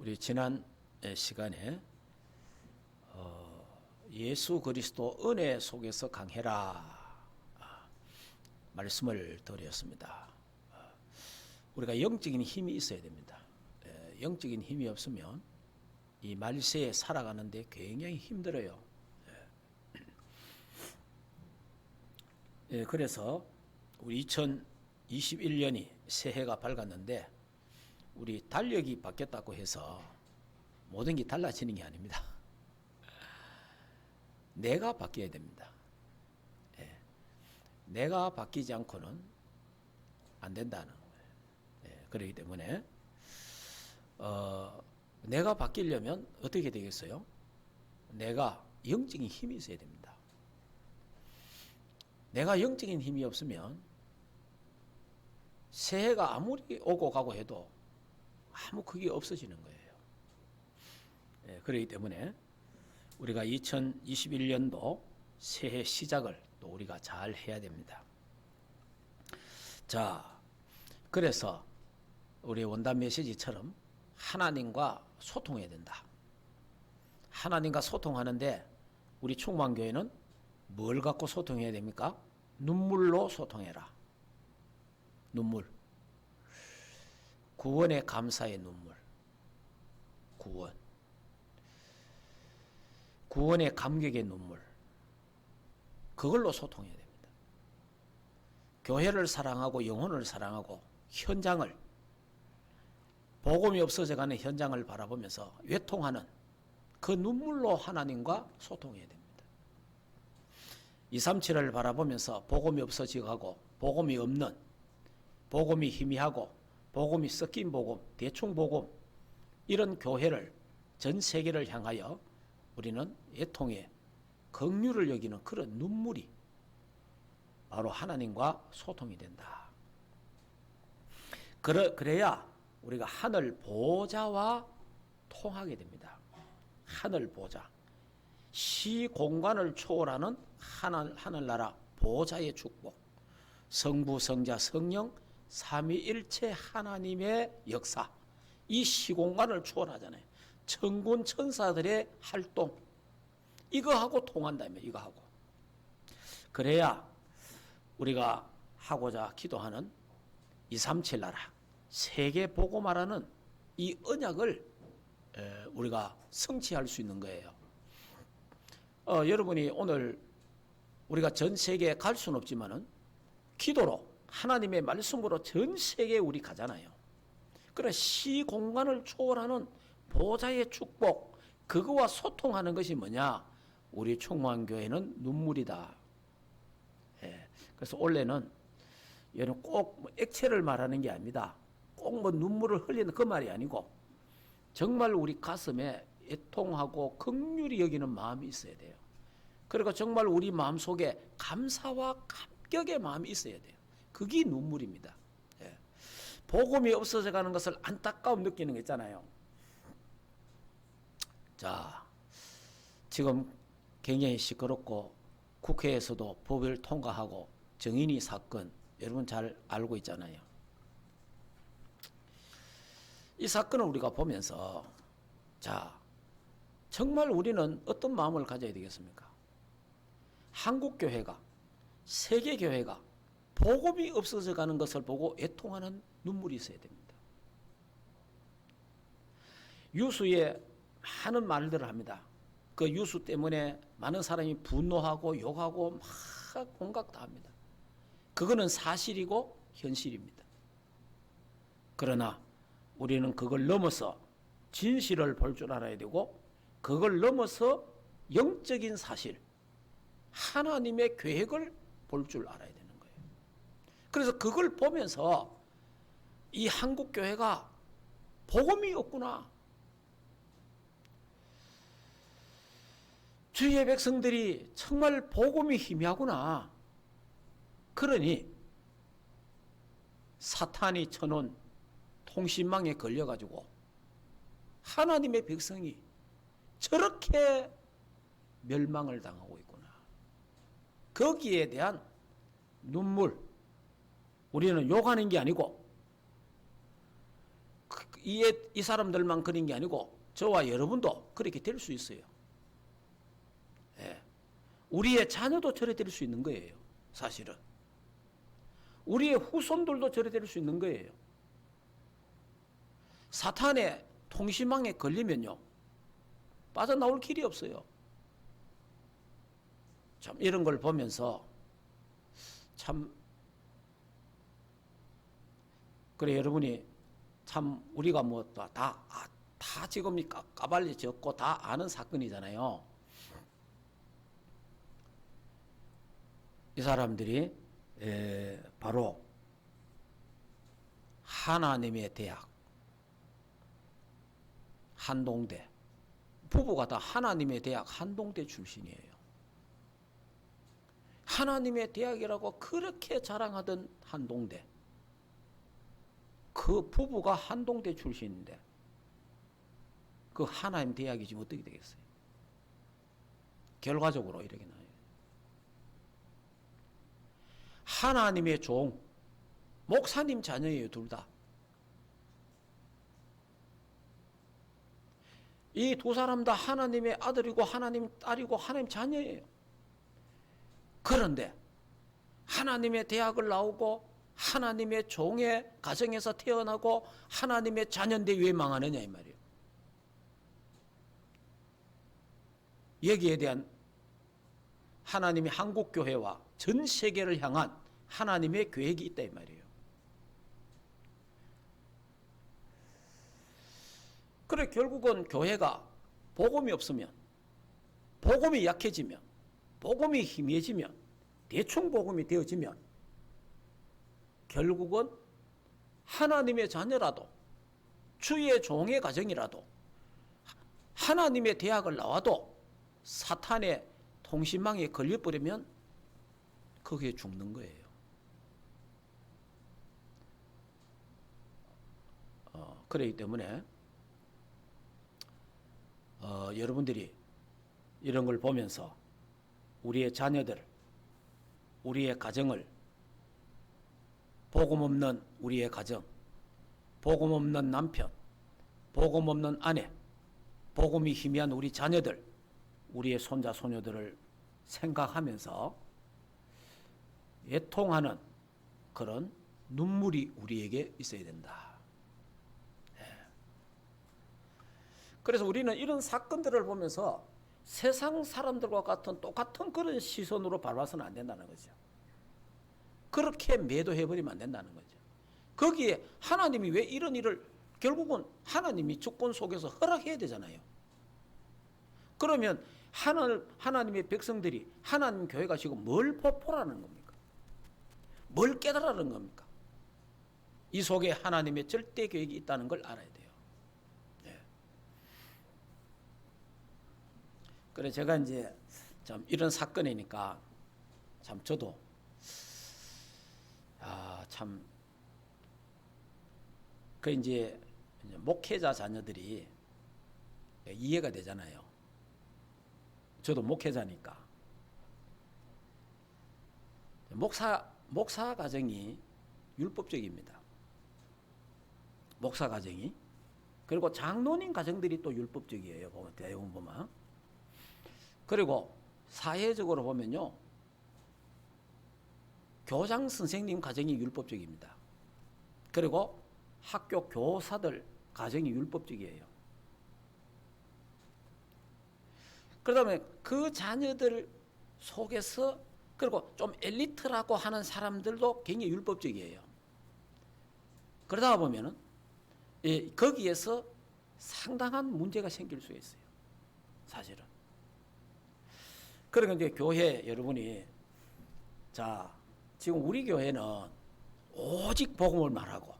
우리 지난 시간에 예수 그리스도 은혜 속에서 강해라 말씀을 드렸습니다. 우리가 영적인 힘이 있어야 됩니다. 영적인 힘이 없으면 이 말세에 살아가는데 굉장히 힘들어요. 그래서 우리 2021년이 새해가 밝았는데 우리 달력이 바뀌었다고 해서 모든 게 달라지는 게 아닙니다. 내가 바뀌어야 됩니다. 내가 바뀌지 않고는 안 된다는 거예요. 그렇기 때문에 내가 바뀌려면 어떻게 되겠어요? 내가 영적인 힘이 있어야 됩니다. 내가 영적인 힘이 없으면 새해가 아무리 오고 가고 해도 아무 크기 없어지는 거예요. 그렇기 때문에 우리가 2021년도 새해 시작을 또 우리가 잘 해야 됩니다. 자, 그래서 우리 원단 메시지처럼 하나님과 소통해야 된다. 하나님과 소통하는데 우리 충만교회는 뭘 갖고 소통해야 됩니까? 눈물로 소통해라. 눈물. 구원의 감사의 눈물. 구원의 감격의 눈물. 그걸로 소통해야 됩니다. 교회를 사랑하고 영혼을 사랑하고 현장을, 복음이 없어져가는 현장을 바라보면서 외통하는 그 눈물로 하나님과 소통해야 됩니다. 237을 바라보면서 복음이 없어지고 복음이 없는, 복음이 희미하고 복음이 섞인 복음, 대충 복음, 이런 교회를 전 세계를 향하여 우리는 애통의 긍휼을 여기는 그런 눈물이 바로 하나님과 소통이 된다. 그래야 우리가 하늘 보좌와 통하게 됩니다. 하늘 보좌. 시공간을 초월하는 하늘나라 보좌의 축복. 성부, 성자, 성령, 삼위일체 하나님의 역사. 이 시공간을 초월하잖아요. 천군 천사들의 활동. 이거하고 통한다며, 이거하고. 그래야 우리가 하고자 기도하는 237 나라, 세계 복음화라는 이 언약을 우리가 성취할 수 있는 거예요. 여러분이 오늘 우리가 전 세계에 갈 수는 없지만은 기도로 하나님의 말씀으로 전 세계에 우리 가잖아요. 그래 시공간을 초월하는 보좌의 축복, 그거와 소통하는 것이 뭐냐? 우리 충만교회는 눈물이다. 그래서 원래는 얘는 꼭 액체를 말하는 게 아닙니다. 꼭 눈물을 흘리는 그 말이 아니고 정말 우리 가슴에 애통하고 긍휼히 여기는 마음이 있어야 돼요. 그리고 정말 우리 마음속에 감사와 감격의 마음이 있어야 돼요. 그게 눈물입니다. 복음이 없어져 가는 것을 안타까움 느끼는 거 있잖아요. 자, 지금 굉장히 시끄럽고 국회에서도 법을 통과하고 정인이 사건 여러분 잘 알고 있잖아요. 이 사건을 우리가 보면서 자, 정말 우리는 어떤 마음을 가져야 되겠습니까? 한국교회가, 세계교회가 복음이 없어져 가는 것을 보고 애통하는 눈물이 있어야 됩니다. 유수에 많은 말들을 합니다. 그 유수 때문에 많은 사람이 분노하고 욕하고 막 공각 다 합니다. 그거는 사실이고 현실입니다. 그러나 우리는 그걸 넘어서 진실을 볼 줄 알아야 되고 그걸 넘어서 영적인 사실, 하나님의 계획을 볼 줄 알아야 되는 거예요. 그래서 그걸 보면서 이 한국교회가 복음이 없구나. 주의 백성들이 정말 복음이 희미하구나. 그러니 사탄이 쳐놓은 통신망에 걸려가지고 하나님의 백성이 저렇게 멸망을 당하고 있구나. 거기에 대한 눈물. 우리는 욕하는 게 아니고 이 사람들만 그런 게 아니고 저와 여러분도 그렇게 될 수 있어요. 예. 우리의 자녀도 저래 될 수 있는 거예요. 사실은. 우리의 후손들도 저래 될 수 있는 거예요. 사탄의 통신망에 걸리면요, 빠져나올 길이 없어요. 참 이런 걸 보면서 참 그래 여러분이 참 우리가 뭐 다 지금 까발리 적고 다 아는 사건이잖아요. 이 사람들이 바로 하나님의 대학 한동대 부부가 다 하나님의 대학 한동대 출신이에요. 하나님의 대학이라고 그렇게 자랑하던 한동대, 그 부부가 한동대 출신인데 그 하나님 대학이 지금 어떻게 되겠어요? 결과적으로 이렇게 나와요. 하나님의 종, 목사님 자녀예요, 둘 다. 이 두 사람 다 하나님의 아들이고 하나님 딸이고 하나님 자녀예요. 그런데 하나님의 대학을 나오고 하나님의 종의 가정에서 태어나고 하나님의 자녀인데 왜 망하느냐 이 말이에요. 여기에 대한 하나님의 한국교회와 전 세계를 향한 하나님의 계획이 있다 이 말이에요. 그래 결국은 교회가 복음이 없으면, 복음이 약해지면, 복음이 희미해지면, 대충 복음이 되어지면 결국은 하나님의 자녀라도 주의 종의 가정이라도 하나님의 대학을 나와도 사탄의 통신망에 걸려버리면 거기에 죽는 거예요. 그렇기 때문에 여러분들이 이런 걸 보면서 우리의 자녀들, 우리의 가정을, 복음 없는 우리의 가정, 복음 없는 남편, 복음 없는 아내, 복음이 희미한 우리 자녀들, 우리의 손자 소녀들을 생각하면서 애통하는 그런 눈물이 우리에게 있어야 된다. 그래서 우리는 이런 사건들을 보면서 세상 사람들과 같은 똑같은 그런 시선으로 바라봐서는 안 된다는 거죠. 그렇게 매도해버리면 안 된다는 거죠. 거기에 하나님이 왜 이런 일을, 결국은 하나님이 주권 속에서 허락해야 되잖아요. 그러면 하나님의 백성들이, 하나님 교회가 지금 뭘 보라는 겁니까? 뭘 깨달으라는 겁니까? 이 속에 하나님의 절대 계획이 있다는 걸 알아야 돼요. 네. 그래 제가 이제 참 이런 사건이니까 참 저도 참 그 이제 목회자 자녀들이 이해가 되잖아요. 저도 목회자니까 목사 가정이 율법적입니다. 목사 가정이. 그리고 장로님 가정들이 또 율법적이에요. 대부분 보면. 그리고 사회적으로 보면요, 교장 선생님 가정이 율법적입니다. 그리고 학교 교사들 가정이 율법적이에요. 그다음에 그 자녀들 속에서, 그리고 좀 엘리트라고 하는 사람들도 굉장히 율법적이에요. 그러다 보면은 거기에서 상당한 문제가 생길 수 있어요. 사실은. 그러니까 이제 교회 여러분이, 자, 지금 우리 교회는 오직 복음을 말하고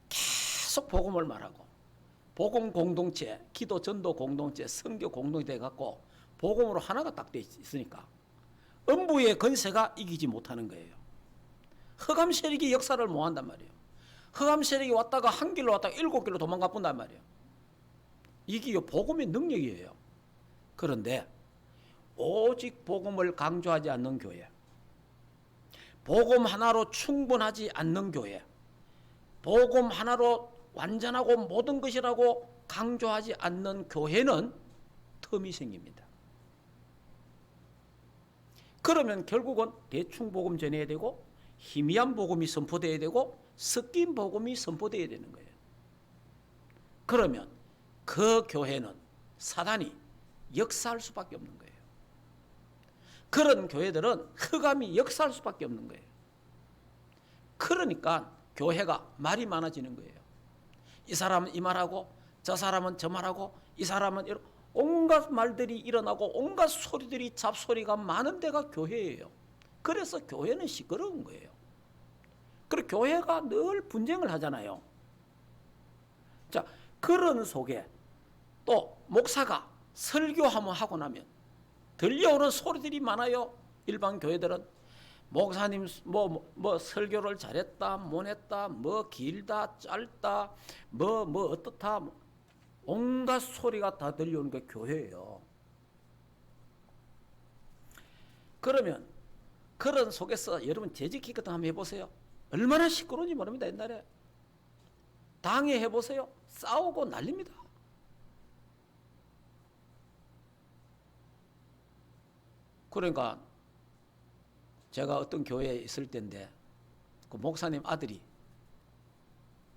계속 복음을 말하고 복음 공동체, 기도 전도 공동체, 선교 공동체 돼갖고 복음으로 하나가 딱 돼 있으니까 음부의 건세가 이기지 못하는 거예요. 흑암 세력이 역사를 못 한단 말이에요. 흑암 세력이 왔다가 한 길로 왔다가 7길로 도망가 본단 말이에요. 이게 복음의 능력이에요. 그런데 오직 복음을 강조하지 않는 교회, 복음 하나로 충분하지 않는 교회, 복음 하나로 완전하고 모든 것이라고 강조하지 않는 교회는 틈이 생깁니다. 그러면 결국은 대충 복음 전해야 되고 희미한 복음이 선포되어야 되고 섞인 복음이 선포되어야 되는 거예요. 그러면 그 교회는 사단이 역사할 수밖에 없는 거예요. 그런 교회들은 흑암이 역사할 수밖에 없는 거예요. 그러니까 교회가 말이 많아지는 거예요. 이 사람은 이 말하고 저 사람은 저 말하고 이 사람은 이런 온갖 말들이 일어나고 온갖 소리들이 잡소리가 많은 데가 교회예요. 그래서 교회는 시끄러운 거예요. 그리고 교회가 늘 분쟁을 하잖아요. 자, 그런 속에 또 목사가 설교 한번 하고 나면 들려오는 소리들이 많아요. 일반 교회들은 목사님 뭐 설교를 잘했다 못했다 뭐 길다 짧다 뭐 어떻다 온갖 소리가 다 들려오는 게 교회예요. 그러면 그런 속에서 여러분 재직기 같은 거 한번 해보세요. 얼마나 시끄러운지 모릅니다. 옛날에 당회 해보세요. 싸우고 난립니다. 그러니까 제가 어떤 교회에 있을 때인데 그 목사님 아들이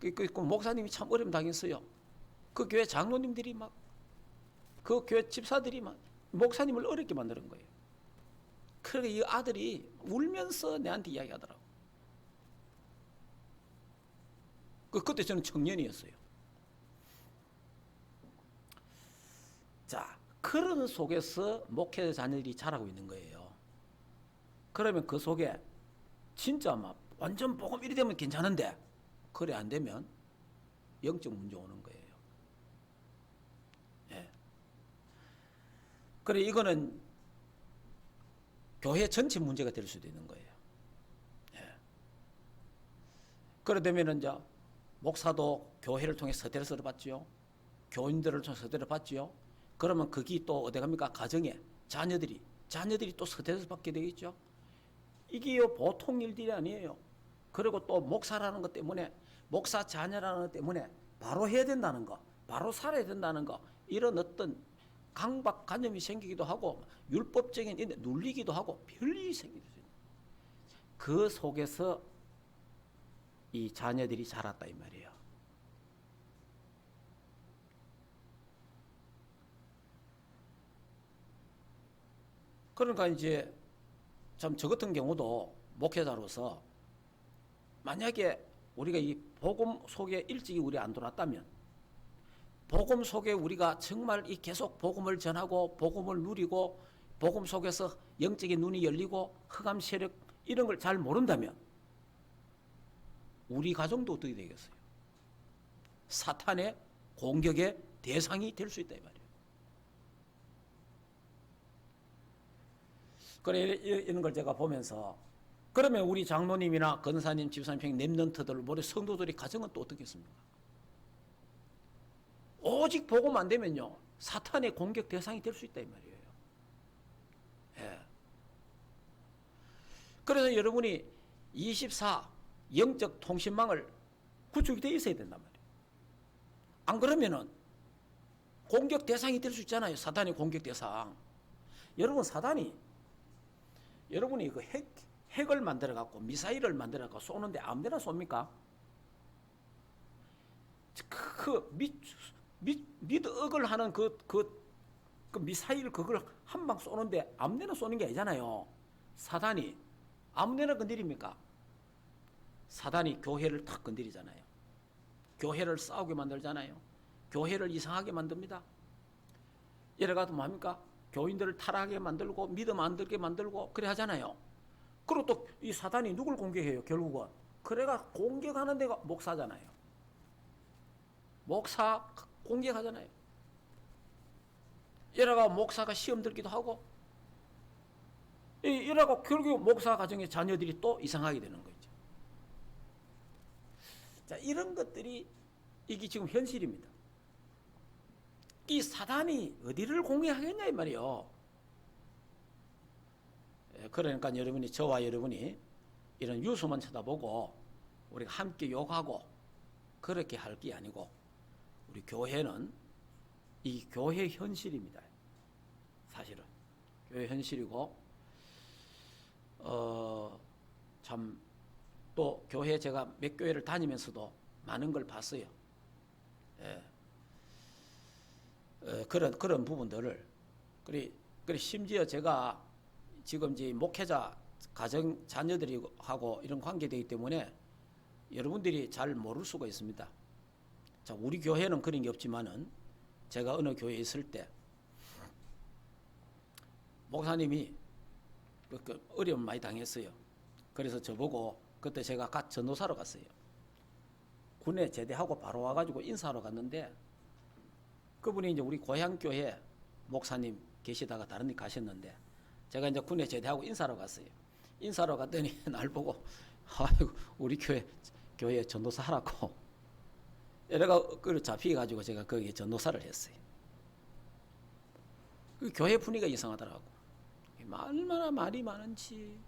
그 목사님이 참 어려움 당했어요. 그 교회 장로님들이 막 그 교회 집사들이 막 목사님을 어렵게 만드는 거예요. 그러니까 이 아들이 울면서 내한테 이야기하더라고. 그때 저는 청년이었어요. 자, 그런 속에서 목회 자녀들이 자라고 있는 거예요. 그러면 그 속에 진짜 막 완전 복음 이리 되면 괜찮은데 그래 안 되면 영적 문제 오는 거예요. 예. 그래 이거는 교회 전체 문제가 될 수도 있는 거예요. 예. 그래 되면은 이제 목사도 교회를 통해 서대를 받지요. 교인들을 통해 서대를 받지요. 그러면 그게 또 어디 갑니까? 가정에 자녀들이 또 서대를 받게 되겠죠. 이게 보통 일들이 아니에요. 그리고 또 목사라는 것 때문에 목사 자녀라는 것 때문에 바로 해야 된다는 거, 바로 살아야 된다는 거 이런 어떤 강박관념이 생기기도 하고 율법적인 일에 눌리기도 하고 별일이 생기죠. 그 속에서 이 자녀들이 자랐다 이 말이에요. 그러니까 이제 참 저 같은 경우도 목회자로서 만약에 우리가 이 복음 속에 일찍이 우리 안 돌았다면 복음 속에 우리가 정말 이 계속 복음을 전하고 복음을 누리고 복음 속에서 영적인 눈이 열리고 흑암 세력 이런 걸 잘 모른다면 우리 가정도 어떻게 되겠어요? 사탄의 공격의 대상이 될 수 있다 이 말이에요. 그래 이런 걸 제가 보면서 그러면 우리 장로님이나 권사님, 집사님, 렘넌트들, 우리 성도들이 가정은 또 어떻겠습니까? 오직 복음 안 되면요 사탄의 공격 대상이 될 수 있다 이 말이에요. 예. 그래서 여러분이 24 영적 통신망을 구축이 되어 있어야 된단 말이에요. 안 그러면은 공격 대상이 될 수 있잖아요. 사탄의 공격 대상. 여러분 사탄이 여러분이 그 핵을 만들어 갖고 미사일을 만들어 갖고 쏘는데 아무데나 쏩니까? 미드억을 하는 그 미사일 그걸 한 방 쏘는데 아무데나 쏘는 게 아니잖아요. 사단이 아무데나 건드립니까? 사단이 교회를 탁 건드리잖아요. 교회를 싸우게 만들잖아요. 교회를 이상하게 만듭니다. 이래가도 뭡니까? 교인들을 타락하게 만들고 믿음 안 들게 만들고 그래 하잖아요. 그리고 또 이 사단이 누굴 공격해요? 결국은 그래가 공격하는 데가 목사잖아요. 목사 공격하잖아요. 이래가 목사가 시험 들기도 하고 이래가 결국 목사 가정의 자녀들이 또 이상하게 되는 거죠. 자, 이런 것들이 이게 지금 현실입니다. 이 사단이 어디를 공격하겠냐 이 말이요. 그러니까 여러분이 저와 여러분이 이런 뉴스만 쳐다보고 우리가 함께 욕하고 그렇게 할 게 아니고 우리 교회는 이 교회 현실입니다. 사실은 교회 현실이고 참 또 교회 제가 몇 교회를 다니면서도 많은 걸 봤어요. 예. 그런 부분들을 그리 심지어 제가 지금 이제 목회자 가정 자녀들하고 이런 관계되기 때문에 여러분들이 잘 모를 수가 있습니다. 자, 우리 교회는 그런 게 없지만은 제가 어느 교회에 있을 때 목사님이 어려움 많이 당했어요. 그래서 저보고 그때 제가 갓 전도사로 갔어요. 군에 제대하고 바로 와가지고 인사하러 갔는데 그분이 이제 우리 고향교회 목사님 계시다가 다른 데 가셨는데 제가 이제 군에 제대하고 인사하러 갔어요. 인사하러 갔더니 날 보고 아이고 우리 교회 전도사 하라고 내가 그걸 잡혀가지고 제가 거기에 전도사를 했어요. 그 교회 분위기가 이상하더라고. 얼마나 말이 많은지.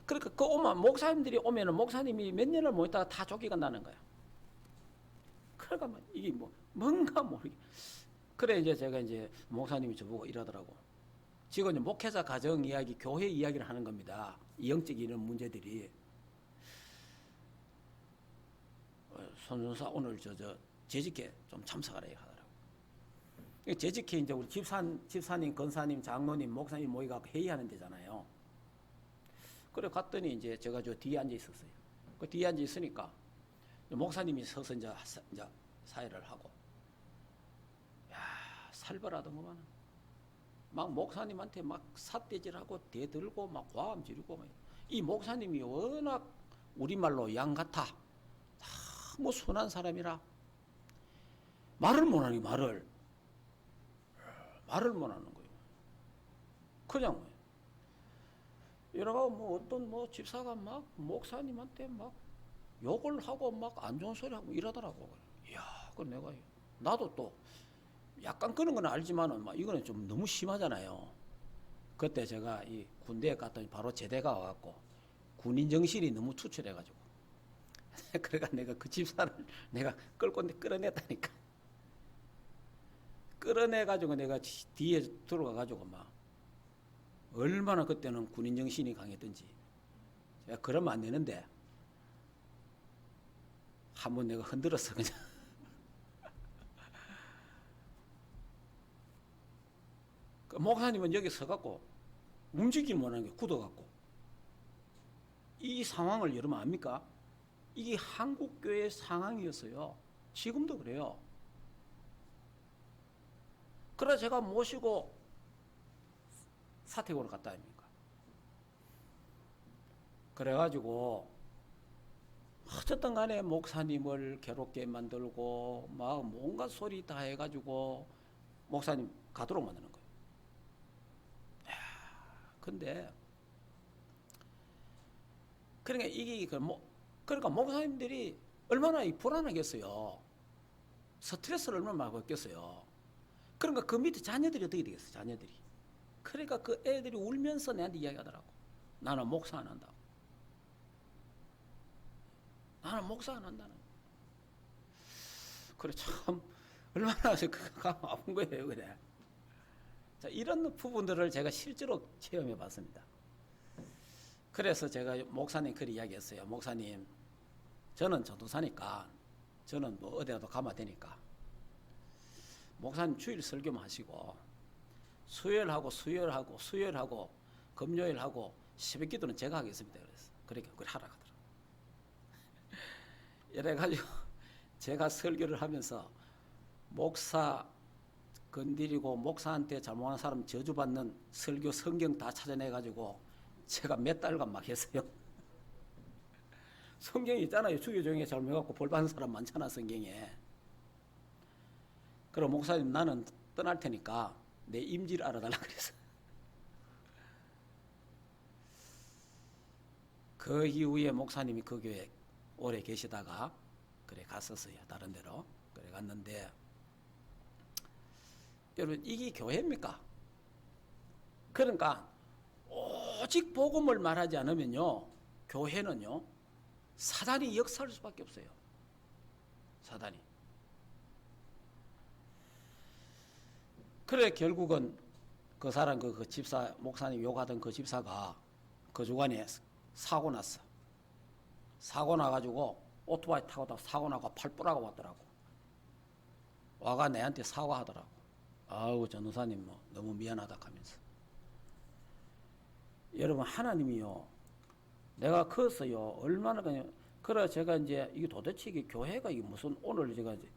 그러니까 그 목사님들이 오면은 목사님이 몇 년을 못 있다가 다 쫓겨간다는 거야. 그러니까 이게 뭔가 모르게. 그래 이제 제가 이제 목사님이 저보고 이러더라고. 지금 이제 목회자 가정 이야기, 교회 이야기를 하는 겁니다. 이 영적인 이런 문제들이. 손준사 오늘 재직회 좀 참석하라 하더라고. 재직회 이제 우리 집사님, 권사님, 장로님, 목사님 모이가 회의하는 데잖아요. 그래 갔더니 이제 제가 저 뒤에 앉아 있었어요. 그 뒤에 앉아 있으니까 목사님이 서서 이제 사회를 하고, 야 살벌하더구만. 막 목사님한테 막 삿대질하고 대들고 막 과음 지르고 막. 이 목사님이 워낙 우리말로 양 같아. 너무 순한 사람이라 말을 못하니 말을 못하는 거예요. 그냥 이러가 어떤 집사가 막 목사님한테 막 욕을 하고 막 안 좋은 소리 하고 이러더라고. 이야, 그 내가 나도 또 약간 그런 건 알지만은 막 이거는 좀 너무 심하잖아요. 그때 제가 이 군대에 갔더니 바로 제대가 와갖고 군인 정신이 너무 투철해가지고 그래가 내가 그 집사를 내가 끌어냈다니까. 끌어내가지고 내가 뒤에 들어가가지고 막 얼마나 그때는 군인 정신이 강했던지. 제가 그러면 안 되는데 한번 내가 흔들었어 그냥. 그 목사님은 여기 서갖고 움직이지 못하는 게 굳어갖고. 이 상황을 여러분 압니까? 이게 한국교회 상황이었어요. 지금도 그래요. 그래서 제가 모시고 사택으로 갔다 아닙니까? 그래가지고 어쨌든 간에 목사님을 괴롭게 만들고 막 뭔가 소리 다 해가지고 목사님 가도록 만드는 거예요. 근데 그러니까 이게 그러니까 목사님들이 얼마나 불안하겠어요. 스트레스를 얼마나 많이 받겠어요. 그러니까 그 밑에 자녀들이 어떻게 되겠어요? 자녀들이. 그러니까 그 애들이 울면서 내한테 이야기하더라고. 나는 목사 안 한다고. 나는 목사 안 한다는. 그래 참 얼마나 아픈 거예요, 그래. 자, 이런 부분들을 제가 실제로 체험해 봤습니다. 그래서 제가 목사님 그리 이야기했어요. 목사님, 저는 전도사니까 저는 뭐 어디라도 가면 되니까 목사님 주일 설교만 하시고 수요일하고 금요일하고 새벽기도는 제가 하겠습니다. 그래서 그러니까 그걸 하라 하더라고요. 이래가지고 제가 설교를 하면서 목사 건드리고 목사한테 잘못한 사람 저주받는 설교 성경 다 찾아내가지고 제가 몇 달간 막 했어요. 성경이 있잖아요. 주교 중에 잘못해갖고 벌 받는 사람 많잖아, 성경에. 그럼 목사님 나는 떠날 테니까 내 임지를 알아달라 그래서. 그 이후에 목사님이 그 교회 오래 계시다가 그래 갔었어요. 다른 데로. 그래 갔는데 여러분 이게 교회입니까? 그러니까 오직 복음을 말하지 않으면요 교회는요 사단이 역사할 수밖에 없어요. 사단이. 그래 결국은 그 사람 그 집사 목사님 욕하던 그 집사가 그 주간에 사고 났어. 사고 나가지고 오토바이 타고 사고 나고 팔 부러고 왔더라고. 와가 내한테 사과하더라고. 아우 전도사님 뭐 너무 미안하다 하면서. 여러분 하나님이요 내가 컸어요 얼마나 그냥 그래 제가 이제 이게 도대체 이게 교회가 이게 무슨 오늘 제가 이제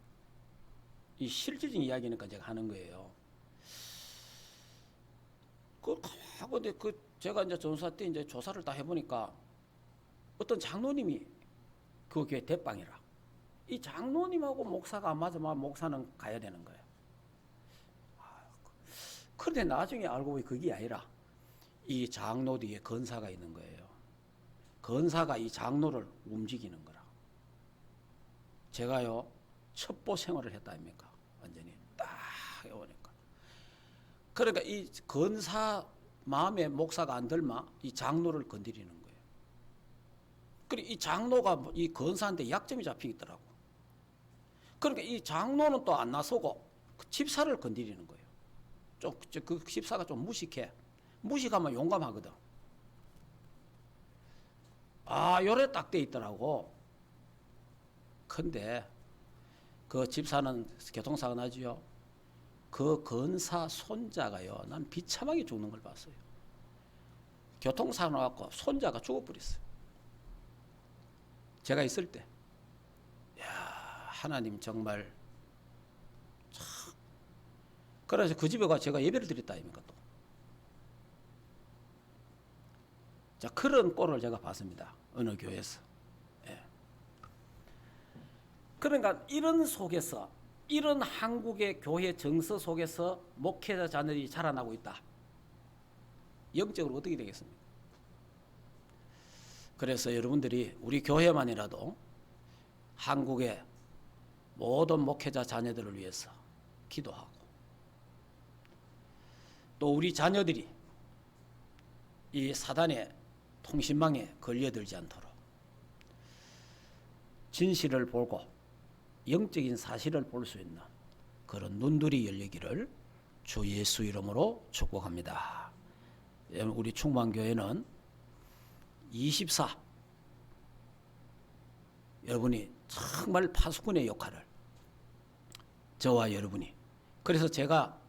이 실질적인 이야기니까 제가 하는 거예요. 근데 제가 이제 전사 때 이제 조사를 다 해보니까 어떤 장로님이 그 교회 대빵이라. 이 장로님하고 목사가 안 맞으면 목사는 가야 되는 거예요. 그런데 나중에 알고 보니 그게 아니라 이 장로 뒤에 건사가 있는 거예요. 건사가 이 장로를 움직이는 거라. 제가요 첩보 생활을 했다 아닙니까? 완전히 딱 해오니까. 그러니까 이 건사 마음에 목사가 안 들마 이 장로를 건드리는 거예요. 그리고 이 장로가 이 건사한테 약점이 잡히겠더라고. 그러니까 이 장로는 또 안 나서고 그 집사를 건드리는 거예요. 그 집사가 좀 무식해. 무식하면 용감하거든. 요래 딱 돼 있더라고. 근데 그 집사는 교통사고 나지요. 그 건사 손자가요. 난 비참하게 죽는 걸 봤어요. 교통사고 나갖고 손자가 죽어버렸어요. 제가 있을 때. 야 하나님 정말 참. 그래서 그 집에 가 제가 예배를 드렸다 아닙니까 또. 자 그런 꼴을 제가 봤습니다. 어느 교회에서. 예. 그러니까 이런 속에서 이런 한국의 교회 정서 속에서 목회자 자녀들이 자라나고 있다. 영적으로 어떻게 되겠습니까? 그래서 여러분들이 우리 교회만이라도 한국의 모든 목회자 자녀들을 위해서 기도하고 또 우리 자녀들이 이 사단의 통신망에 걸려들지 않도록 진실을 보고 영적인 사실을 볼 수 있는 그런 눈들이 열리기를 주 예수 이름으로 축복합니다. 우리 충만교회는 24 여러분이 정말 파수꾼의 역할을 저와 여러분이 그래서 제가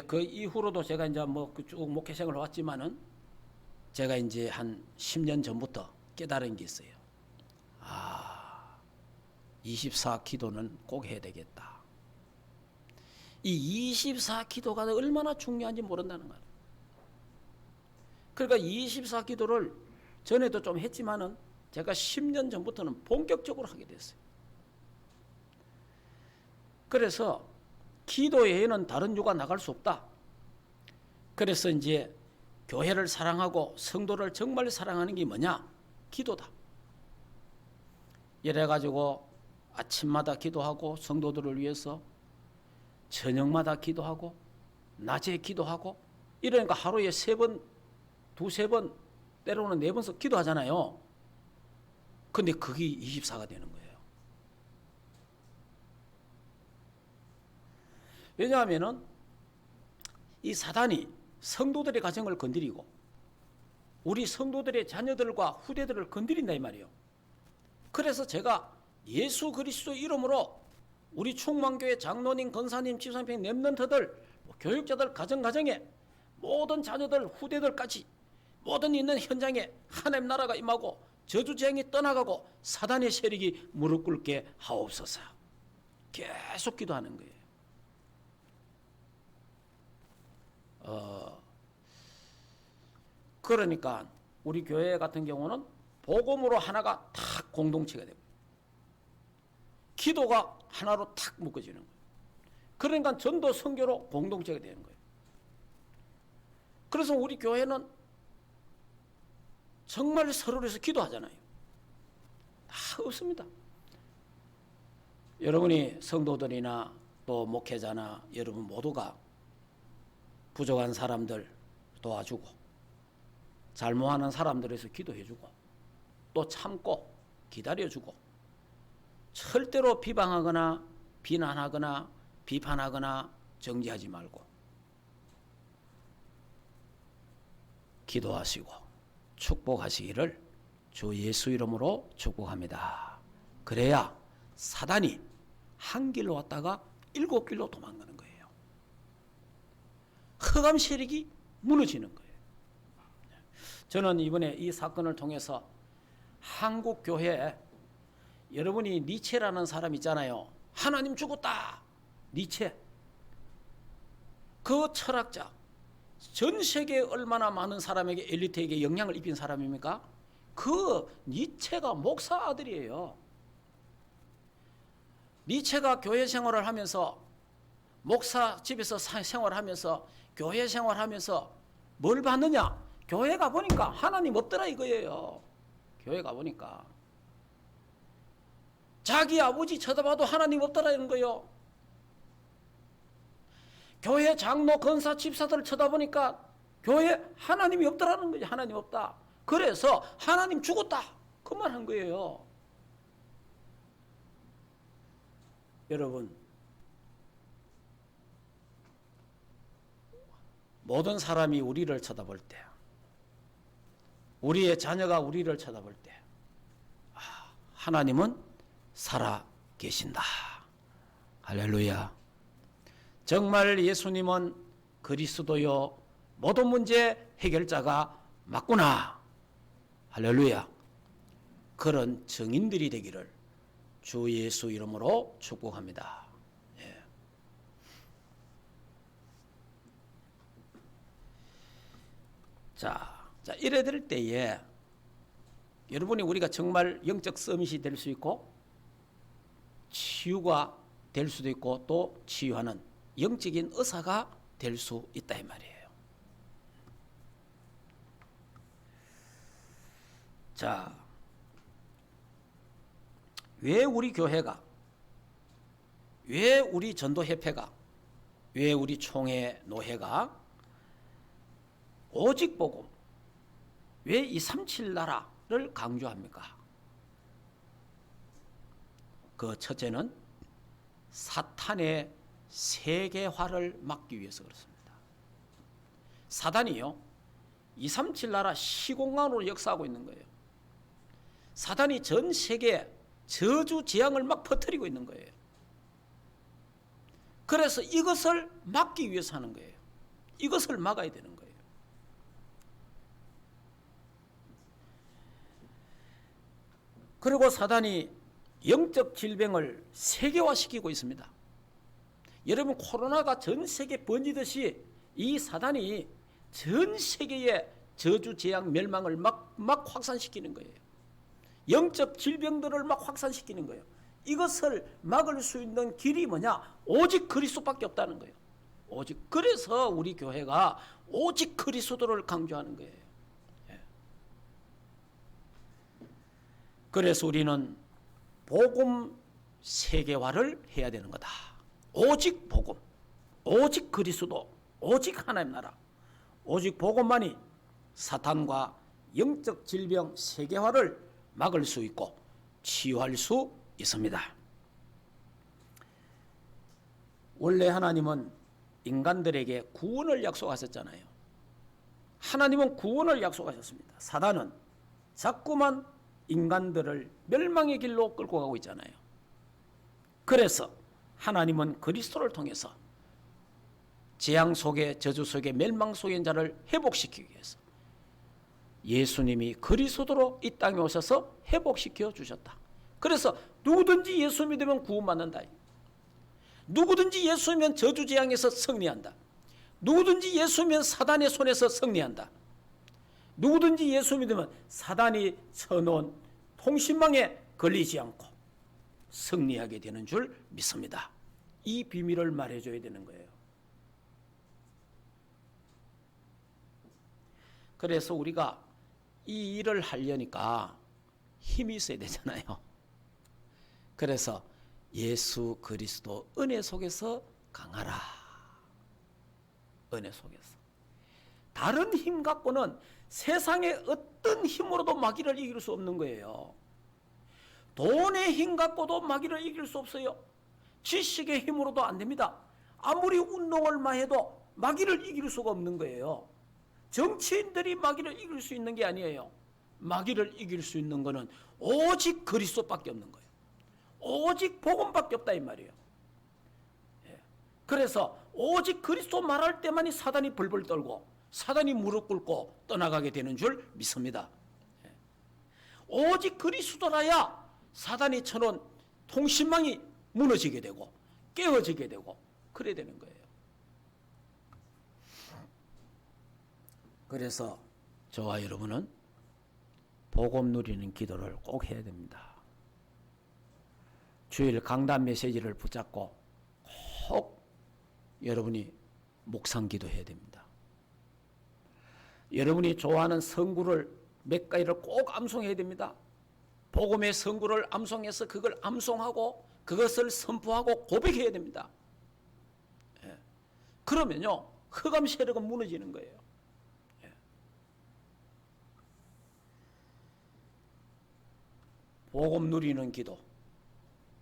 그 이후로도 제가 이제 뭐 쭉 목회 생활을 왔지만은 제가 이제 한 10년 전부터 깨달은 게 있어요. 24 기도는 꼭 해야 되겠다. 이 24 기도가 얼마나 중요한지 모른다는 거예요. 그러니까 24 기도를 전에도 좀 했지만은 제가 10년 전부터는 본격적으로 하게 됐어요. 그래서 기도 외에는 다른 유가 나갈 수 없다. 그래서 이제 교회를 사랑하고 성도를 정말 사랑하는 게 뭐냐? 기도다. 이래가지고 아침마다 기도하고 성도들을 위해서 저녁마다 기도하고 낮에 기도하고 이러니까 하루에 3번, 2-3번 때로는 4번씩 기도하잖아요. 근데 그게 24가 되는 거예요. 왜냐하면은 이 사단이 성도들의 가정을 건드리고 우리 성도들의 자녀들과 후대들을 건드린다 이 말이에요. 그래서 제가 예수 그리스도 이름으로 우리 충만교회 장로님, 권사님, 집사님, 렘넌트들, 교육자들, 가정에 모든 자녀들, 후대들까지 모든 있는 현장에 하나님 나라가 임하고 저주재앙이 떠나가고 사단의 세력이 무릎 꿇게 하옵소서. 계속 기도하는 거예요. 그러니까 우리 교회 같은 경우는 복음으로 하나가 탁 공동체가 되고 기도가 하나로 탁 묶어지는 거예요. 그러니까 전도 선교로 공동체가 되는 거예요. 그래서 우리 교회는 정말 서로를 위해서 기도하잖아요. 다 없습니다. 여러분이 성도들이나 또 목회자나 여러분 모두가 부족한 사람들 도와주고 잘못하는 사람들에서 기도해주고 또 참고 기다려주고 절대로 비방하거나 비난하거나 비판하거나 정죄하지 말고 기도하시고 축복하시기를 주 예수 이름으로 축복합니다. 그래야 사단이 한 길로 왔다가 7길로 도망가는 거예요. 흑암 세력이 무너지는 거예요. 저는 이번에 이 사건을 통해서 한국 교회에 여러분이 니체라는 사람 있잖아요. 하나님 죽었다. 니체. 그 철학자. 전 세계에 얼마나 많은 사람에게 엘리트에게 영향을 입힌 사람입니까? 그 니체가 목사 아들이에요. 니체가 교회 생활을 하면서 목사 집에서 생활하면서 교회 생활하면서 뭘 봤느냐? 교회 가보니까 하나님 없더라 이거예요. 교회 가보니까 자기 아버지 쳐다봐도 하나님 없더라는 거예요. 교회 장로, 권사, 집사들을 쳐다보니까 교회 하나님이 없더라는 거죠. 하나님 없다. 그래서 하나님 죽었다. 그 말 한 거예요. 여러분, 모든 사람이 우리를 쳐다볼 때, 우리의 자녀가 우리를 쳐다볼 때, 하나님은 살아 계신다. 할렐루야. 정말 예수님은 그리스도요 모든 문제 해결자가 맞구나. 할렐루야. 그런 증인들이 되기를 주 예수 이름으로 축복합니다. 예. 자, 이래 될 때에 여러분이 우리가 정말 영적 서밋이 될 수 있고 치유가 될 수도 있고 또 치유하는 영적인 의사가 될 수 있다 이 말이에요. 자, 왜 우리 교회가, 왜 우리 전도협회가, 왜 우리 총회 노회가 오직 복음, 왜 237 나라를 강조합니까? 그 첫째는 사탄의 세계화를 막기 위해서 그렇습니다. 사단이요 237 나라 시공간으로 역사하고 있는 거예요. 사단이 전 세계에 저주 재앙을 막 퍼뜨리고 있는 거예요. 그래서 이것을 막기 위해서 하는 거예요. 이것을 막아야 되는 거예요. 그리고 사단이 영적 질병을 세계화시키고 있습니다. 여러분, 코로나가 전 세계 번지듯이 이 사단이 전 세계에 저주, 재앙, 멸망을 막 확산시키는 거예요. 영적 질병들을 막 확산시키는 거예요. 이것을 막을 수 있는 길이 뭐냐? 오직 그리스도밖에 없다는 거예요. 오직. 그래서 우리 교회가 오직 그리스도를 강조하는 거예요. 예. 그래서 우리는 복음 세계화를 해야 되는 거다. 오직 복음, 오직 그리스도, 오직 하나님 나라, 오직 복음만이 사탄과 영적 질병 세계화를 막을 수 있고 치유할 수 있습니다. 원래 하나님은 인간들에게 구원을 약속하셨잖아요. 하나님은 구원을 약속하셨습니다. 사단은 자꾸만 인간들을 멸망의 길로 끌고 가고 있잖아요. 그래서 하나님은 그리스도를 통해서 재앙 속에, 저주 속에, 멸망 속에 있는 자를 회복시키기 위해서 예수님이 그리스도로 이 땅에 오셔서 회복시켜 주셨다. 그래서 누구든지 예수 믿으면 구원받는다. 누구든지 예수 믿으면 저주 재앙에서 승리한다. 누구든지 예수 믿으면 사단의 손에서 승리한다. 누구든지 예수 믿으면 사단이 쳐놓은 통신망에 걸리지 않고 승리하게 되는 줄 믿습니다. 이 비밀을 말해줘야 되는 거예요. 그래서 우리가 이 일을 하려니까 힘이 있어야 되잖아요. 그래서 예수 그리스도 은혜 속에서 강하라. 은혜 속에서. 다른 힘 갖고는 세상의 어떤 힘으로도 마귀를 이길 수 없는 거예요. 돈의 힘 갖고도 마귀를 이길 수 없어요. 지식의 힘으로도 안 됩니다. 아무리 운동을 많이 해도 마귀를 이길 수가 없는 거예요. 정치인들이 마귀를 이길 수 있는 게 아니에요. 마귀를 이길 수 있는 것은 오직 그리스도밖에 없는 거예요. 오직 복음밖에 없다 이 말이에요. 그래서 오직 그리스도 말할 때만이 사단이 벌벌 떨고 사단이 무릎 꿇고 떠나가게 되는 줄 믿습니다. 오직 그리스도라야 사단이 쳐놓은 통신망이 무너지게 되고 깨어지게 되고 그래야 되는 거예요. 그래서 저와 여러분은 복음 누리는 기도를 꼭 해야 됩니다. 주일 강단 메시지를 붙잡고 꼭 여러분이 묵상 기도해야 됩니다. 여러분이 좋아하는 성구를 몇 가지를 꼭 암송해야 됩니다. 복음의 성구를 암송해서 그걸 암송하고 그것을 선포하고 고백해야 됩니다. 그러면요 흑암 세력은 무너지는 거예요. 복음 누리는 기도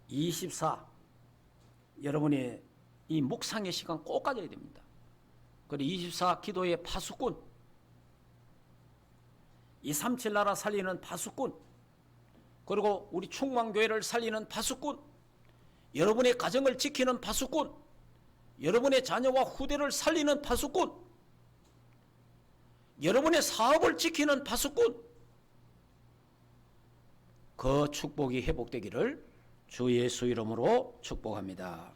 24 여러분이 이 묵상의 시간 꼭 가져야 됩니다. 그리고 24 기도의 파수꾼 237 나라 살리는 파수꾼 그리고 우리 충만교회를 살리는 파수꾼 여러분의 가정을 지키는 파수꾼 여러분의 자녀와 후대를 살리는 파수꾼 여러분의 사업을 지키는 파수꾼 그 축복이 회복되기를 주 예수 이름으로 축복합니다.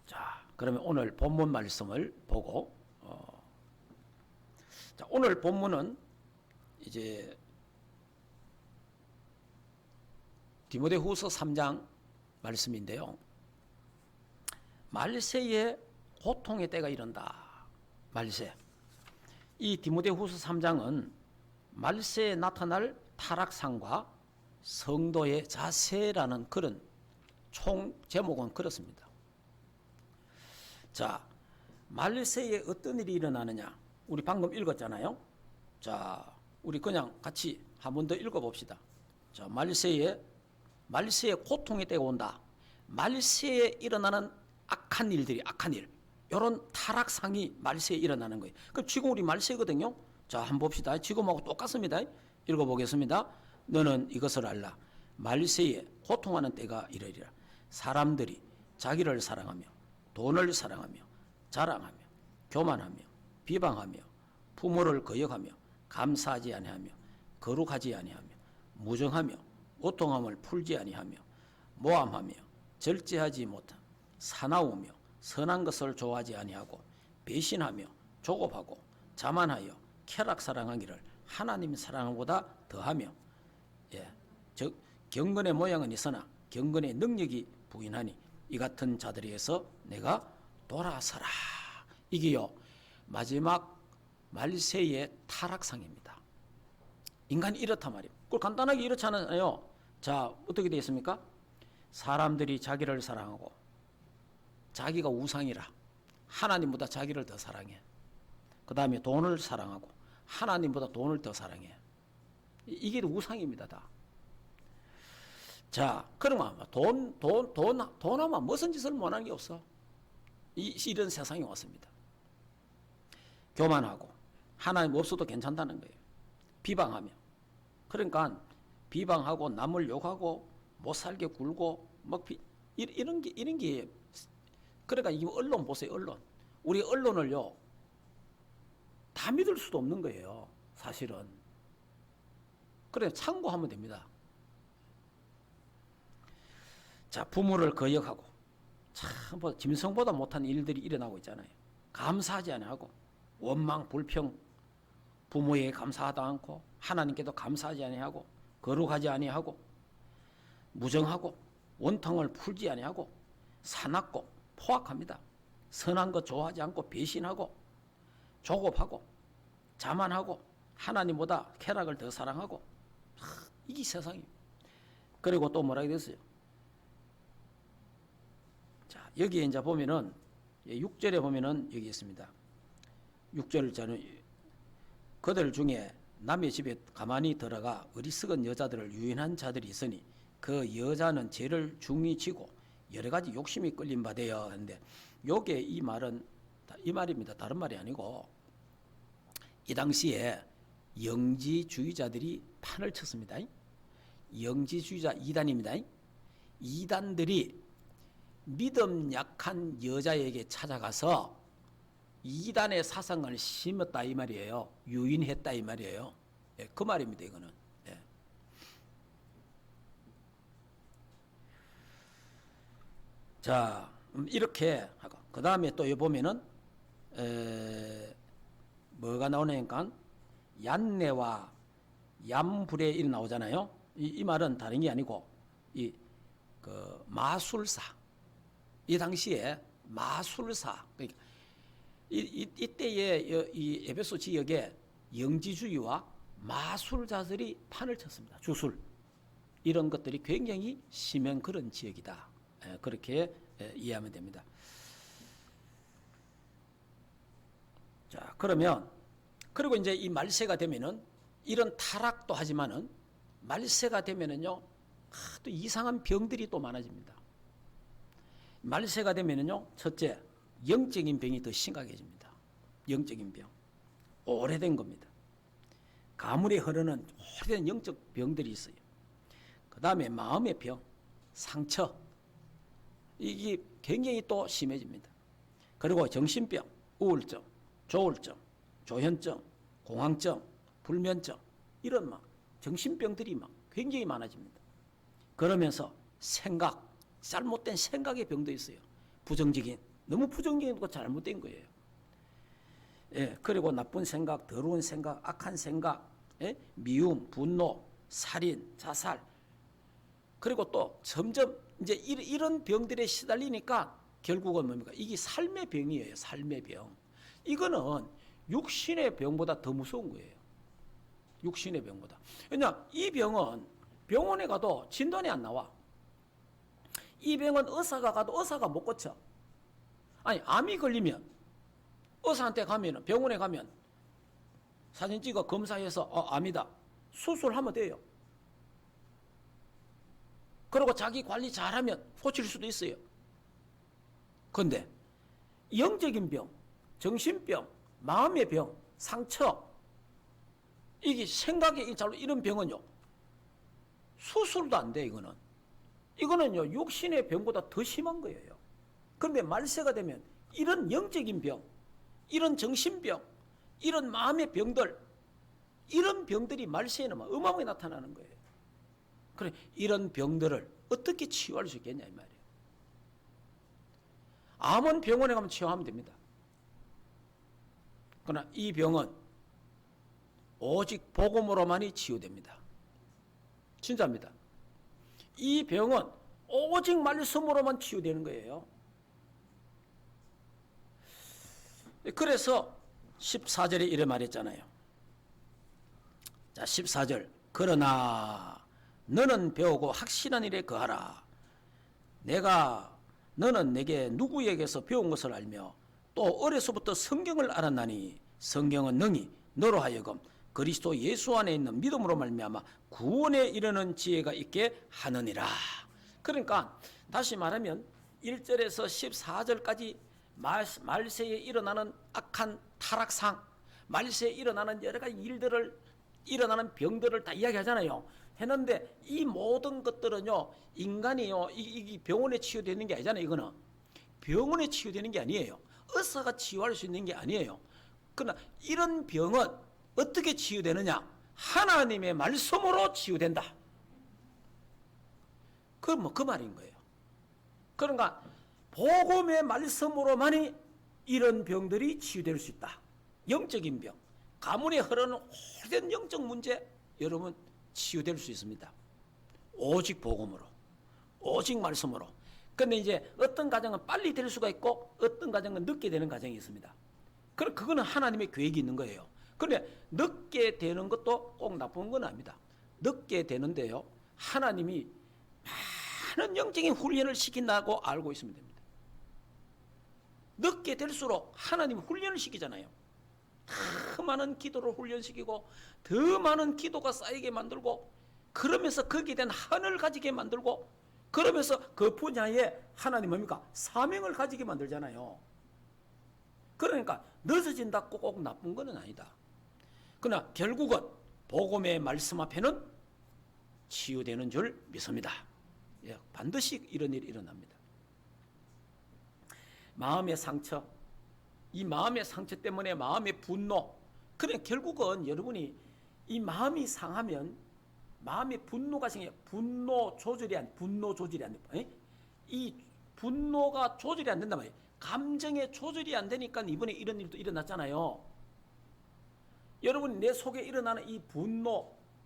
자, 그러면 오늘 본문 말씀을 보고 자, 오늘 본문은 이제 디모데후서 3장 말씀인데요. 말세에 고통의 때가 이른다. 말세. 이 디모데후서 3장은 말세에 나타날 타락상과 성도의 자세라는 그런 총 제목은 그렇습니다. 자, 말세에 어떤 일이 일어나느냐? 우리 방금 읽었잖아요. 자, 우리 그냥 같이 한 번 더 읽어봅시다. 자, 말세에 고통의 때가 온다. 말세에 일어나는 악한 일들이 악한 일. 이런 타락상이 말세에 일어나는 거예요. 그럼 지금 우리 말세거든요. 자, 한번 봅시다. 지금하고 똑같습니다. 읽어보겠습니다. 너는 이것을 알라. 말세에 고통하는 때가 이르리라. 사람들이 자기를 사랑하며 돈을 사랑하며 자랑하며 교만하며 비방하며 부모를 거역하며 감사하지 아니하며 거룩하지 아니하며 무정하며 오통함을 풀지 아니하며 모함하며 절제하지 못하며 사나우며 선한 것을 좋아하지 아니하고 배신하며 조급하고 자만하여 쾌락 사랑하기를 하나님 사랑보다 더하며 즉 경건의 모양은 있으나 경건의 능력이 부인하니 이 같은 자들에게서 내가 돌아서라. 이게요 마지막 말세의 타락상입니다. 인간이 이렇단 말이에요. 그걸 간단하게 이렇지 않아요. 자, 어떻게 되어 있습니까? 사람들이 자기를 사랑하고 자기가 우상이라 하나님보다 자기를 더 사랑해. 그 다음에 돈을 사랑하고 하나님보다 돈을 더 사랑해. 이게 우상입니다. 다. 자, 그러면 돈 하면 무슨 짓을 못하는 게 없어. 이런 세상이 왔습니다. 교만하고 하나님 없어도 괜찮다는 거예요. 비방하며. 그러니까 비방하고 남을 욕하고 못 살게 굴고 막 이런 게 그러니까 이 언론 보세요. 언론. 우리 언론을요 다 믿을 수도 없는 거예요. 사실은. 그래 참고하면 됩니다. 자, 부모를 거역하고 참 짐승보다 못한 일들이 일어나고 있잖아요. 감사하지 아니하고 원망 불평 부모에게 감사하다 않고 하나님께도 감사하지 아니하고 거룩하지 아니하고 무정하고 원통을 풀지 아니하고 사납고 포악합니다. 선한 것 좋아하지 않고 배신하고 조급하고 자만하고 하나님보다 쾌락을 더 사랑하고 이게 세상이에요. 그리고 또 뭐라고 됐어요? 자, 여기에 이제 보면은 6절에 보면은 여기 있습니다. 6절 저는 그들 중에 남의 집에 가만히 들어가 어리석은 여자들을 유인한 자들이 있으니 그 여자는 죄를 중히 지고 여러 가지 욕심이 끌린 바 되어 하는데, 요게 이 말은 이 말입니다. 다른 말이 아니고, 이 당시에 영지주의자들이 판을 쳤습니다. 영지주의자 이단입니다. 이단들이 믿음 약한 여자에게 찾아가서 이단의 사상을 심었다 이 말이에요. 유인했다 이 말이에요. 예, 그 말입니다. 이거는. 예. 자, 이렇게 하고 그 다음에 또 보면은 뭐가 나오냐니까 얀네와 얌불에 이 나오잖아요. 이 말은 다른 게 아니고 그 마술사. 이 당시에 마술사. 그러니까 이때의 이 에베소 지역에 영지주의와 마술자들이 판을 쳤습니다. 주술. 이런 것들이 굉장히 심한 그런 지역이다. 그렇게 이해하면 됩니다. 자, 그러면 그리고 이제 이 말세가 되면은 이런 타락도 하지만은 말세가 되면은요, 또 이상한 병들이 또 많아집니다. 말세가 되면은요, 첫째, 영적인 병이 더 심각해집니다. 영적인 병. 오래된 겁니다. 가물에 흐르는 오래된 영적 병들이 있어요. 그 다음에 마음의 병, 상처. 이게 굉장히 또 심해집니다. 그리고 정신병, 우울증, 조울증, 조현증, 공황증, 불면증, 이런 막 정신병들이 막 굉장히 많아집니다. 그러면서 생각, 잘못된 생각의 병도 있어요. 부정적인, 너무 부정적인 거 잘못된 거예요. 예, 그리고 나쁜 생각, 더러운 생각, 악한 생각, 예? 미움, 분노, 살인, 자살. 그리고 또 점점 이제 이런 병들에 시달리니까 결국은 뭡니까? 이게 삶의 병이에요. 삶의 병. 이거는 육신의 병보다 더 무서운 거예요. 육신의 병보다. 왜냐, 이 병은 병원에 가도 진단이 안 나와. 이 병은 의사가 가도 의사가 못 고쳐. 아니, 암이 걸리면 의사한테 가면, 병원에 가면 사진 찍어 검사해서 암이다. 수술하면 돼요. 그리고 자기 관리 잘하면 고칠 수도 있어요. 그런데 영적인 병, 정신병, 마음의 병, 상처, 이게 생각이 잘로 이런 병은요, 수술도 안 돼. 이거는요 육신의 병보다 더 심한 거예요. 그런데 말세가 되면 이런 영적인 병, 이런 정신병, 이런 마음의 병들, 이런 병들이 말세에는 어마어마하게 나타나는 거예요. 그래, 이런 병들을 어떻게 치유할 수 있겠냐 이 말이에요. 암은 병원에 가면 치유하면 됩니다. 그러나 이 병은 오직 복음으로만이 치유됩니다. 진짜입니다. 이 병은 오직 말씀으로만 치유되는 거예요. 그래서 14절에 이래 말했잖아요. 자, 14절. 그러나 너는 배우고 확신한 일에 거하라. 너는 내게 누구에게서 배운 것을 알며 또 어려서부터 성경을 알았나니 성경은 능히 너로 하여금 그리스도 예수 안에 있는 믿음으로 말미암아 구원에 이르는 지혜가 있게 하느니라. 그러니까 다시 말하면 1절에서 14절까지 말세에 일어나는 악한 타락상, 말세에 일어나는 여러 가지 일어나는 병들을 다 이야기하잖아요. 했는데 이 모든 것들은요, 인간이요, 이 병원에 치유되는 게 아니잖아요. 이거는 병원에 치유되는 게 아니에요. 의사가 치유할 수 있는 게 아니에요. 그러나 이런 병은 어떻게 치유되느냐? 하나님의 말씀으로 치유된다. 그 말인 거예요. 그러니까 복음의 말씀으로만이 이런 병들이 치유될 수 있다. 영적인 병, 가문에 흐르는 오래된 영적 문제, 여러분 치유될 수 있습니다. 오직 복음으로, 오직 말씀으로. 그런데 이제 어떤 가정은 빨리 될 수가 있고 어떤 가정은 늦게 되는 가정이 있습니다. 그거는 하나님의 계획이 있는 거예요. 그런데 늦게 되는 것도 꼭 나쁜 건 아닙니다. 늦게 되는데요, 하나님이 많은 영적인 훈련을 시킨다고 알고 있으면 됩니다. 늦게 될수록 하나님이 훈련을 시키잖아요. 더 많은 기도를 훈련시키고 더 많은 기도가 쌓이게 만들고 그러면서 거기에 대한 한을 가지게 만들고 그러면서 그 분야에 하나님 뭡니까? 사명을 가지게 만들잖아요. 그러니까 늦어진다고 꼭 나쁜 건 아니다. 그러나 결국은 복음의 말씀 앞에는 치유되는 줄 믿습니다. 예, 반드시 이런 일이 일어납니다. 마음의 상처, 이 마음의 상처 때문에 마음의 분노, 그래 결국은 여러분이 이 마음이 상하면 마음의 분노가 생겨 분노 조절이 안 돼. 이 분노가 조절이 안 된단 말이에요. 감정의 조절이 안 되니까 이번에 이런 일도 일어났잖아요. 여러분 내 속에 일어나는 이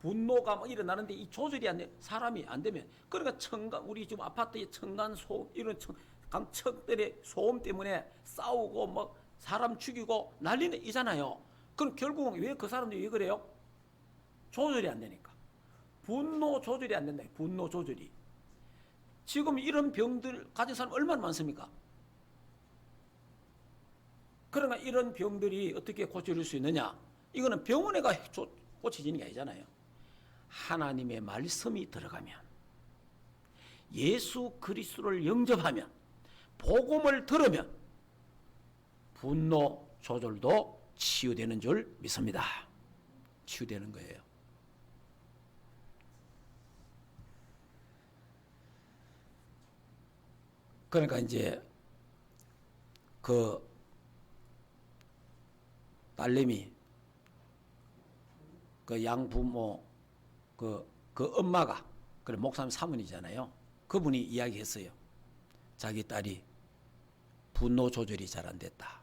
분노가 뭐 일어나는데 이 조절이 안 돼. 사람이 안 되면 그러니까 우리 지금 아파트에 층간 소음 이런 강척들의 소음 때문에 싸우고 뭐 사람 죽이고 난리는 이잖아요. 그럼 결국은 왜 그 사람들이 왜 그래요? 조절이 안 되니까. 분노 조절이 안 된다. 분노 조절이. 지금 이런 병들 가진 사람 얼마나 많습니까? 그러니까 이런 병들이 어떻게 고쳐질 수 있느냐? 이거는 병원에 가 고쳐지는 게 아니잖아요. 하나님의 말씀이 들어가면 예수 그리스도를 영접하면 복음을 들으면 분노 조절도 치유되는 줄 믿습니다. 치유되는 거예요. 그러니까 이제 그 딸내미 그 양부모 그 엄마가 그래 목사님 사모님이잖아요. 그분이 이야기했어요. 자기 딸이 분노 조절이 잘 안 됐다.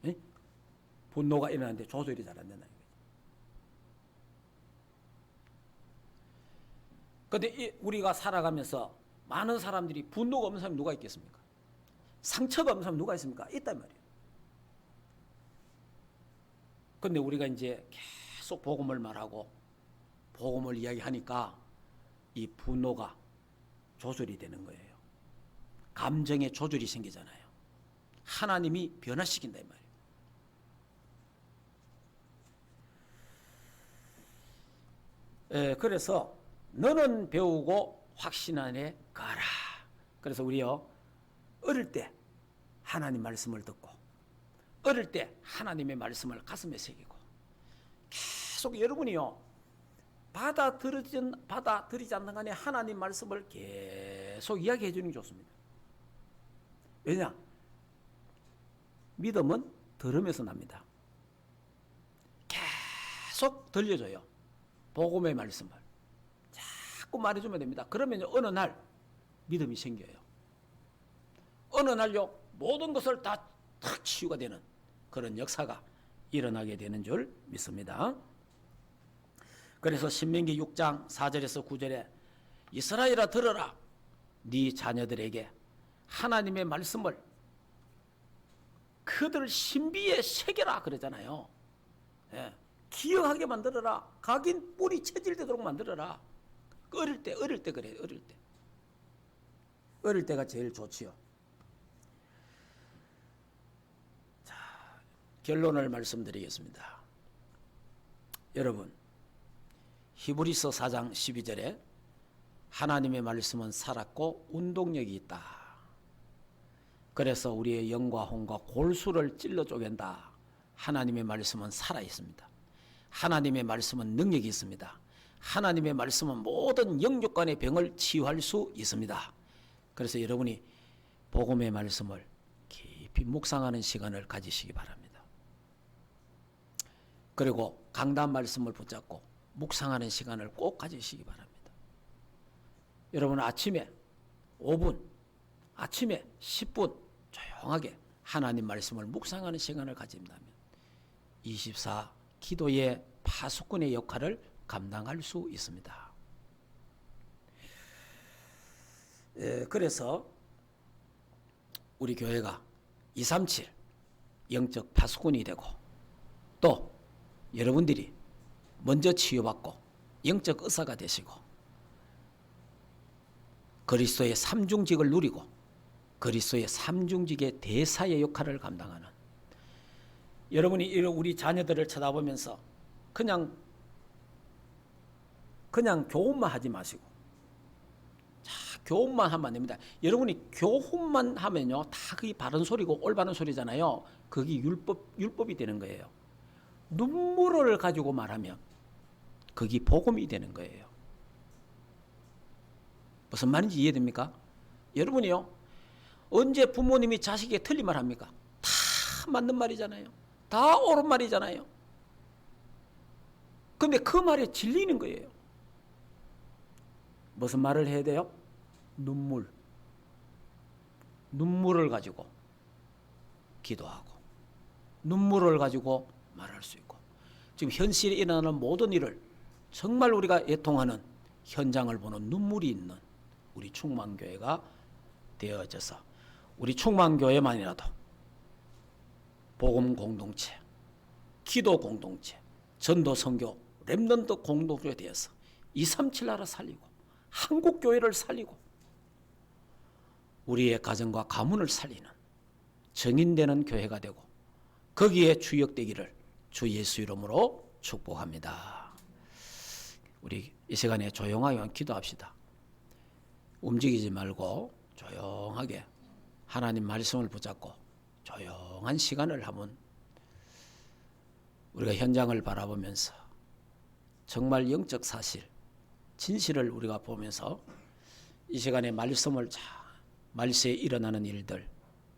에? 분노가 일어나는데 조절이 잘 안 된다. 그런데 우리가 살아가면서 많은 사람들이 분노가 없는 사람이 누가 있겠습니까? 상처가 없는 사람이 누가 있습니까? 있단 말이에요. 그런데 우리가 이제 계속 복음을 말하고 복음을 이야기하니까 이 분노가 조절이 되는 거예요. 감정의 조절이 생기잖아요. 하나님이 변화시킨다 이 말이에요. 그래서 너는 배우고 확신 안에 가라. 그래서 우리요 어릴 때 하나님 말씀을 듣고 어릴 때 하나님의 말씀을 가슴에 새기고 계속 여러분이요 받아들이지 않는 간에 하나님 말씀을 계속 이야기해 주는 게 좋습니다. 왜냐? 믿음은 들으면서 납니다. 계속 들려줘요. 복음의 말씀을 자꾸 말해주면 됩니다. 그러면 어느 날 믿음이 생겨요. 어느 날요 모든 것을 다 탁 치유가 되는 그런 역사가 일어나게 되는 줄 믿습니다. 그래서 신명기 6장 4절에서 9절에 이스라엘아 들어라 네 자녀들에게 하나님의 말씀을 그들 신비에 새겨라 그러잖아요. 예. 기억하게 만들어라. 각인 뿌리 체질되도록 만들어라. 어릴 때 그래요. 어릴 때가 제일 좋지요. 자, 결론을 말씀드리겠습니다. 여러분 히브리서 4장 12절에 하나님의 말씀은 살았고 운동력이 있다. 그래서 우리의 영과 혼과 골수를 찔러 쪼갠다. 하나님의 말씀은 살아있습니다. 하나님의 말씀은 능력이 있습니다. 하나님의 말씀은 모든 영육간의 병을 치유할 수 있습니다. 그래서 여러분이 복음의 말씀을 깊이 묵상하는 시간을 가지시기 바랍니다. 그리고 강단 말씀을 붙잡고 묵상하는 시간을 꼭 가지시기 바랍니다. 여러분 아침에 5분, 아침에 10분 조용하게 하나님 말씀을 묵상하는 시간을 가진다면 24 기도의 파수꾼의 역할을 감당할 수 있습니다. 그래서 우리 교회가 237 영적 파수꾼이 되고 또 여러분들이 먼저 치유받고 영적 의사가 되시고 그리스도의 삼중직을 누리고 그리스도의 삼중직의 대사의 역할을 감당하는 여러분이 우리 자녀들을 쳐다보면서 그냥 교훈만 하지 마시고, 자, 교훈만 하면 안 됩니다. 여러분이 교훈만 하면요, 다 그게 바른 소리고 올바른 소리잖아요. 그게 율법이 되는 거예요. 눈물을 가지고 말하면 그게 복음이 되는 거예요. 무슨 말인지 이해됩니까? 여러분이요, 언제 부모님이 자식에게 틀린 말 합니까? 다 맞는 말이잖아요. 다 옳은 말이잖아요. 근데 그 말에 질리는 거예요. 무슨 말을 해야 돼요? 눈물을 가지고 기도하고, 눈물을 가지고 말할 수 있고, 지금 현실에 일어나는 모든 일을 정말 우리가 애통하는 현장을 보는 눈물이 있는 우리 충만교회가 되어져서, 우리 충만교회만이라도 복음 공동체, 기도 공동체, 전도 선교, 렘넌트 공동체 되어서 237 나라 살리고, 한국 교회를 살리고, 우리의 가정과 가문을 살리는 정인되는 교회가 되고, 거기에 주역되기를 주 예수 이름으로 축복합니다. 우리 이 시간에 조용하게 기도합시다. 움직이지 말고 조용하게 하나님 말씀을 붙잡고 조용한 시간을 한번 우리가 현장을 바라보면서 정말 영적 사실, 진실을 우리가 보면서 이 시간에 말씀을 말세에 일어나는 일들,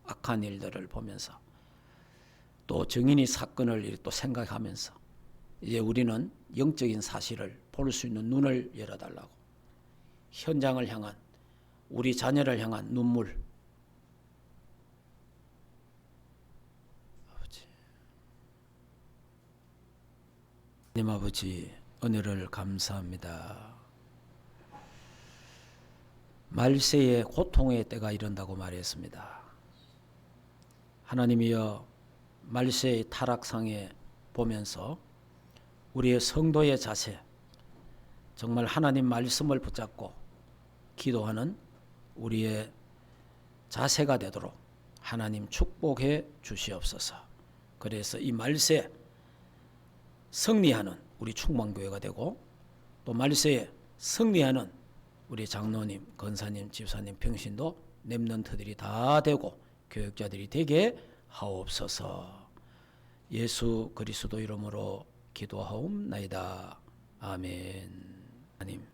악한 일들을 보면서 또 정인이 사건을 또 생각하면서 이제 우리는 영적인 사실을 볼 수 있는 눈을 열어달라고, 현장을 향한, 우리 자녀를 향한 눈물, 하나님 아버지 은혜를 감사합니다. 말세에 고통의 때가 이른다고 말했습니다. 하나님이여, 말세의 타락상에 보면서 우리의 성도의 자세, 정말 하나님 말씀을 붙잡고 기도하는 우리의 자세가 되도록 하나님 축복해 주시옵소서. 그래서 이 말세 승리하는 우리 충만교회가 되고, 또 말세에 승리하는 우리 장로님, 권사님, 집사님, 평신도, 렘넌트들이 다 되고 교육자들이 되게 하옵소서. 예수 그리스도 이름으로 기도하옵나이다. 아멘. 하나님,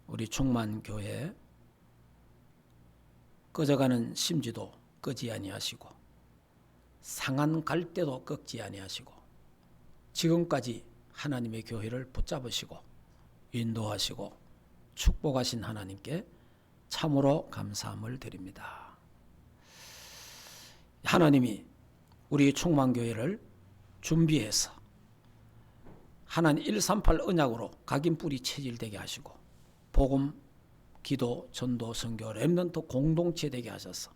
우리 충만교회 꺼져가는 심지도 끄지 아니하시고, 상한 갈대도 꺾지 아니하시고, 지금까지 하나님의 교회를 붙잡으시고 인도하시고 축복하신 하나님께 참으로 감사함을 드립니다. 하나님이 우리 충만교회를 준비해서 하나님 138 언약으로 각인 뿌리 체질되게 하시고, 복음, 기도, 전도, 선교, 렘넌트 공동체 되게 하셔서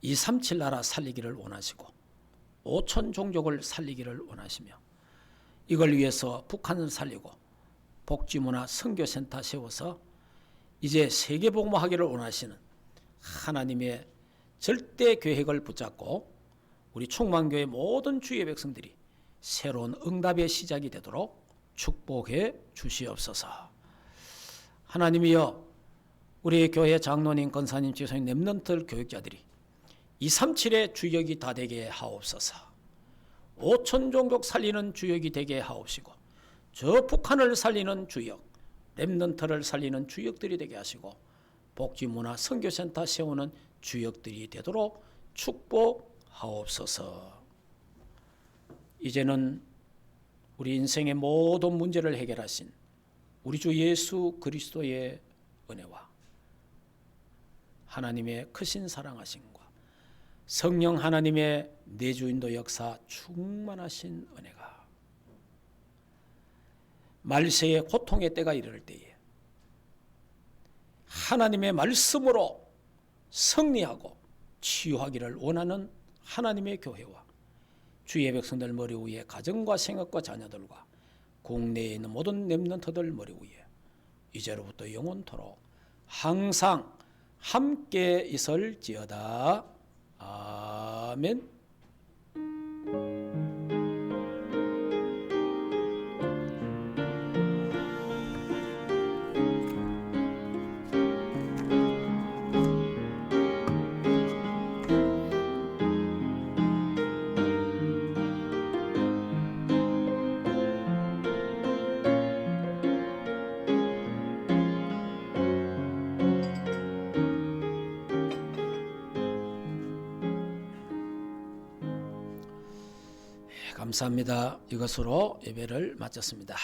237 나라 살리기를 원하시고 5천 종족을 살리기를 원하시며, 이걸 위해서 북한을 살리고 복지문화 선교센터 세워서 이제 세계복음화하기를 원하시는 하나님의 절대 계획을 붙잡고 우리 충만교회 모든 주의 백성들이 새로운 응답의 시작이 되도록 축복해 주시옵소서. 하나님이여, 우리 교회 장로님, 권사님, 집사님, 렘넌트 교육자들이 237의 주역이 다 되게 하옵소서. 5천 종족 살리는 주역이 되게 하옵시고, 저 북한을 살리는 주역, 렘넌트를 살리는 주역들이 되게 하시고, 복지문화 선교센터 세우는 주역들이 되도록 축복하옵소서. 이제는 우리 인생의 모든 문제를 해결하신 우리 주 예수 그리스도의 은혜와 하나님의 크신 사랑하심과 성령 하나님의 내주인도 역사 충만하신 은혜가 말세의 고통의 때가 이를 때에 하나님의 말씀으로 승리하고 치유하기를 원하는 하나님의 교회와 주의 백성들 머리 위에 가정과 생업과 자녀들과 국내에 있는 모든 렘넌트들 머리 위에 이제로부터 영원토록 항상 함께 있을지어다. 아멘. 감사합니다. 이것으로 예배를 마쳤습니다.